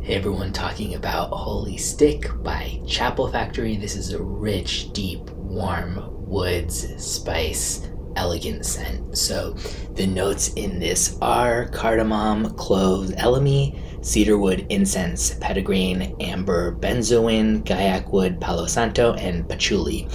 Hey everyone, talking about Holy Stick by Chapel Factory. This is a rich, deep, warm woods, spice, elegant scent. So the notes in this are cardamom, cloves, elemi, cedarwood, incense, petitgrain, amber, benzoin, Gaiac wood, Palo Santo, and patchouli.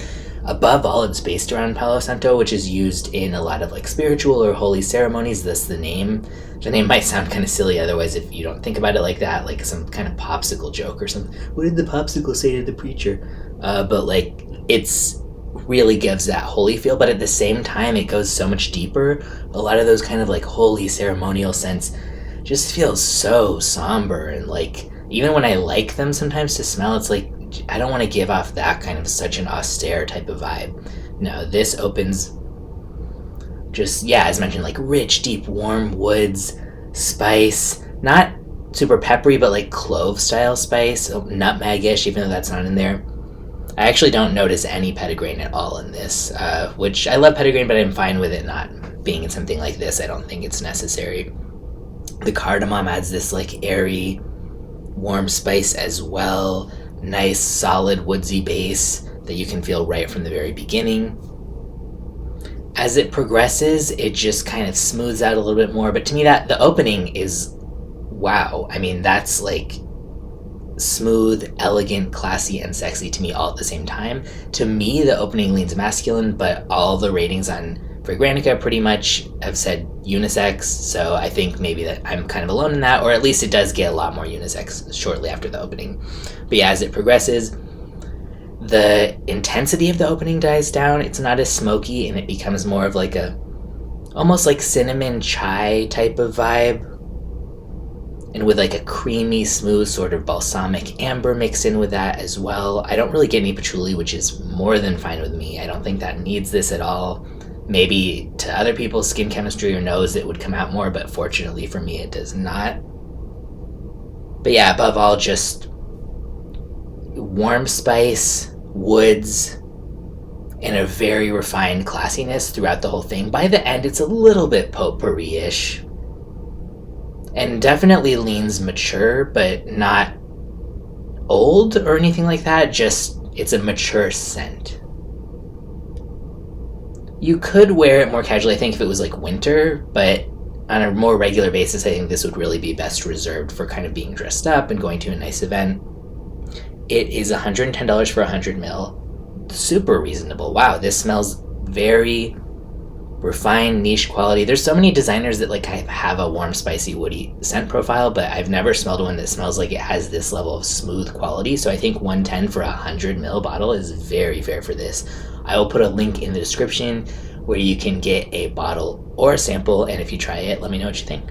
Above all, it's based around Palo Santo, which is used in a lot of like spiritual or holy ceremonies. Thus the name. The name might sound kind of silly otherwise if you don't think about it like that, like some kind of popsicle joke or something. What did the popsicle say to the preacher? But like, it's really gives that holy feel, but at the same time, it goes so much deeper. A lot of those kind of like holy ceremonial scents just feels so somber, and like, even when I like them sometimes to smell, it's like, I don't want to give off that kind of such an austere type of vibe. No, this opens just, yeah, as mentioned, like rich, deep, warm woods, spice, not super peppery, but like clove style spice, nutmeg-ish, even though that's not in there. I actually don't notice any petitgrain at all in this, which I love petitgrain, but I'm fine with it not being in something like this. I don't think it's necessary. The cardamom adds this like airy, warm spice as well. Nice, solid, woodsy base that you can feel right from the very beginning. As it progresses, it just kind of smooths out a little bit more. But to me, that the opening is wow. I mean, that's like smooth, elegant, classy, and sexy to me all at the same time. To me, the opening leans masculine, but all the ratings on Fragrantica pretty much have said unisex, so I think maybe that I'm kind of alone in that, or at least it does get a lot more unisex shortly after the opening. But yeah, as it progresses, the intensity of the opening dies down. It's not as smoky, and it becomes more of like a almost like cinnamon chai type of vibe, and with like a creamy, smooth sort of balsamic amber mixed in with that as well. I don't really get any patchouli, which is more than fine with me. I don't think that needs this at all. Maybe to other people's skin chemistry or nose it would come out more, but fortunately for me it does not. But yeah, above all, just warm spice, woods, and a very refined classiness throughout the whole thing. By the end, it's a little bit potpourri-ish, and definitely leans mature, but not old or anything like that. Just, it's a mature scent. You could wear it more casually, I think, if it was like winter, but on a more regular basis, I think this would really be best reserved for kind of being dressed up and going to a nice event. It is $110 for 100 ml. Super reasonable. Wow, this smells very refined, niche quality. There's so many designers that like have a warm, spicy, woody scent profile, but I've never smelled one that smells like it has this level of smooth quality. So I think 110 for a 100 ml bottle is very fair for this. I will put a link in the description where you can get a bottle or a sample, and if you try it, let me know what you think.